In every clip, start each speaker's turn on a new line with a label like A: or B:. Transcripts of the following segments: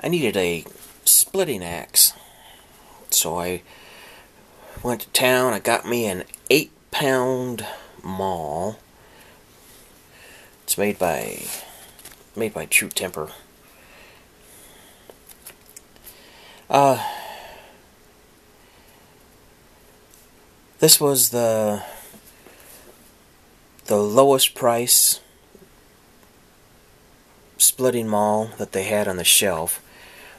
A: I needed a splitting axe. So I went to town. I got me an 8-pound maul. It's made by True Temper. This was the lowest price splitting maul that they had on the shelf.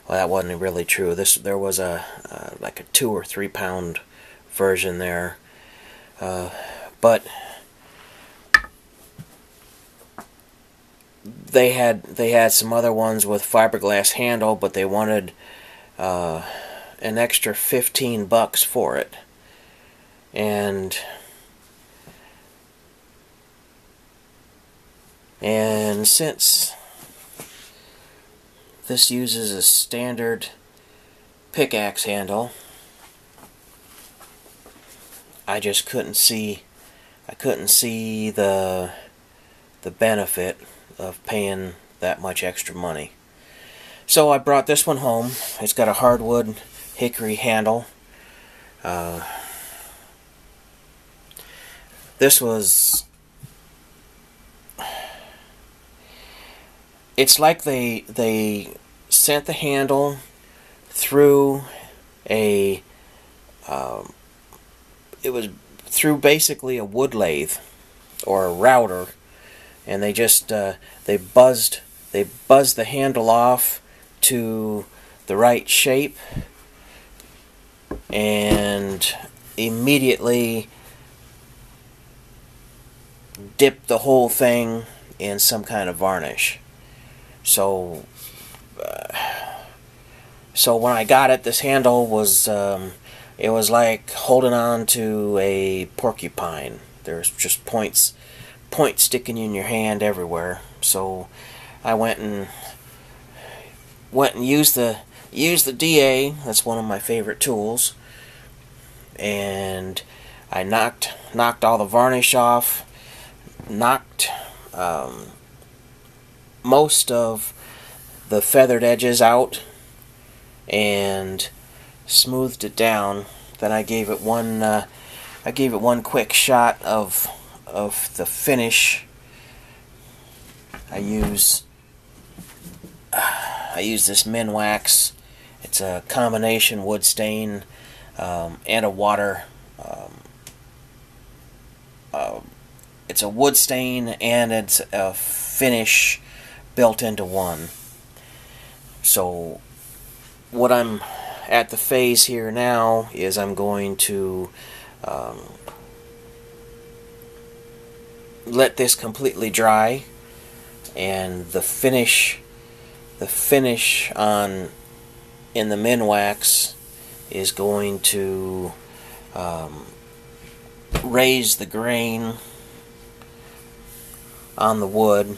A: Well, that wasn't really true. There was like a 2 or 3 pound version there, but they had some other ones with fiberglass handle, but they wanted an extra $15 for it, and since this uses a standard pickaxe handle, I just couldn't see the benefit of paying that much extra money. So I brought this one home. It's got a hardwood hickory handle. This was... It's like they sent the handle through a... it was through basically a wood lathe or a router, and they just they buzzed the handle off to the right shape, and immediately dipped the whole thing in some kind of varnish. So when I got it, this handle was it was like holding on to a porcupine. There's just points sticking in your hand everywhere. So I went and used the DA. That's one of my favorite tools, and I knocked all the varnish off, knocked most of the feathered edges out, and smoothed it down. Then I gave it one quick shot of the finish. I use this Minwax. It's a combination wood stain and a water. It's a wood stain and it's a finish built into one. So what I'm at the phase here now is I'm going to let this completely dry, and the finish on in the Minwax is going to raise the grain on the wood,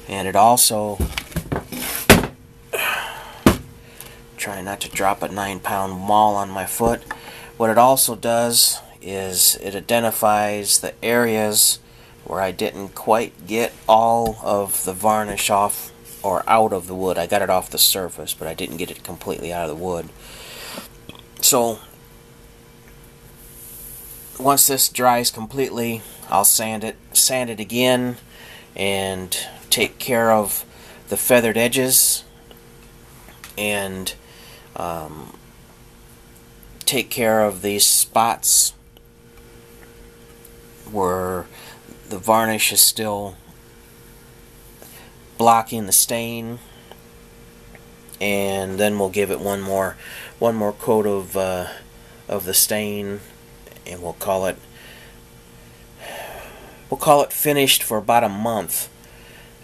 A: and it also, try not to drop a 9-pound maul on my foot. What it also does is it identifies the areas where I didn't quite get all of the varnish off or out of the wood. I got it off the surface, but I didn't get it completely out of the wood. So once this dries completely, I'll sand it again and take care of the feathered edges, and take care of these spots where the varnish is still blocking the stain, and then we'll give it one more coat of the stain, and we'll call it finished for about a month,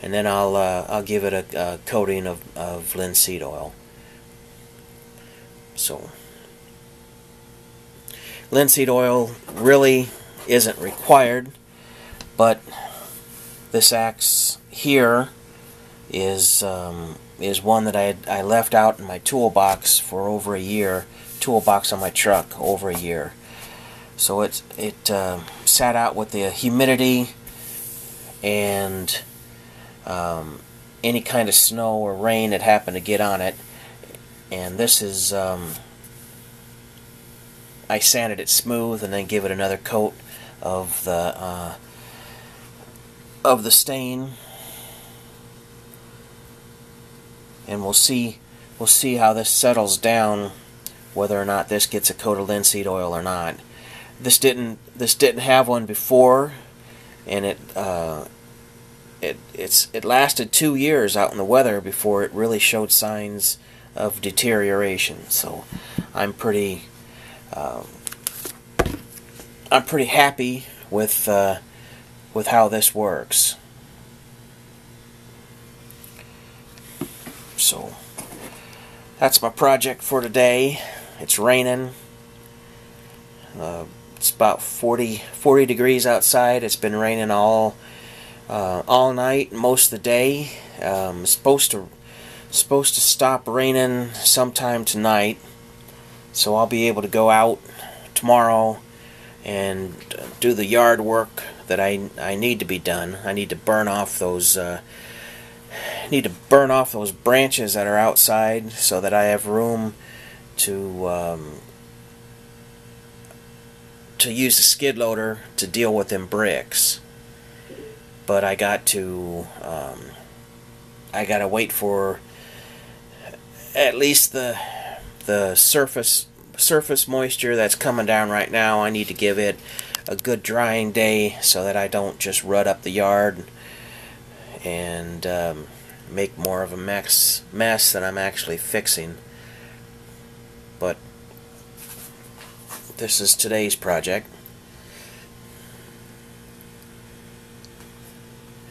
A: and then I'll give it a coating of linseed oil. So linseed oil really isn't required, but this axe here is one that I left out in my toolbox for over a year. Toolbox on my truck over a year. So it sat out with the humidity and any kind of snow or rain that happened to get on it. And this is I sanded it smooth and then give it another coat of the stain, and we'll see how this settles down, whether or not this gets a coat of linseed oil or not. This didn't have one before, and it lasted 2 years out in the weather before it really showed signs of deterioration. So I'm pretty happy with how this works. So that's my project for today. It's raining. It's about 40 degrees outside. It's been raining all night, most of the day. It's supposed to stop raining sometime tonight, so I'll be able to go out tomorrow and do the yard work that I need to be done. I need to burn off those branches that are outside so that I have room to use the skid loader to deal with them bricks. But I got to wait for at least the surface moisture that's coming down right now. I need to give it a good drying day so that I don't just rut up the yard and make more of a mess than I'm actually fixing. But this is today's project,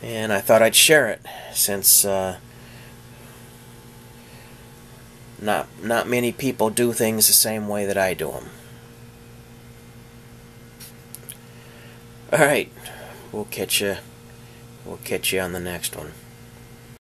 A: and I thought I'd share it since not many people do things the same way that I do them. All right, we'll catch you on the next one.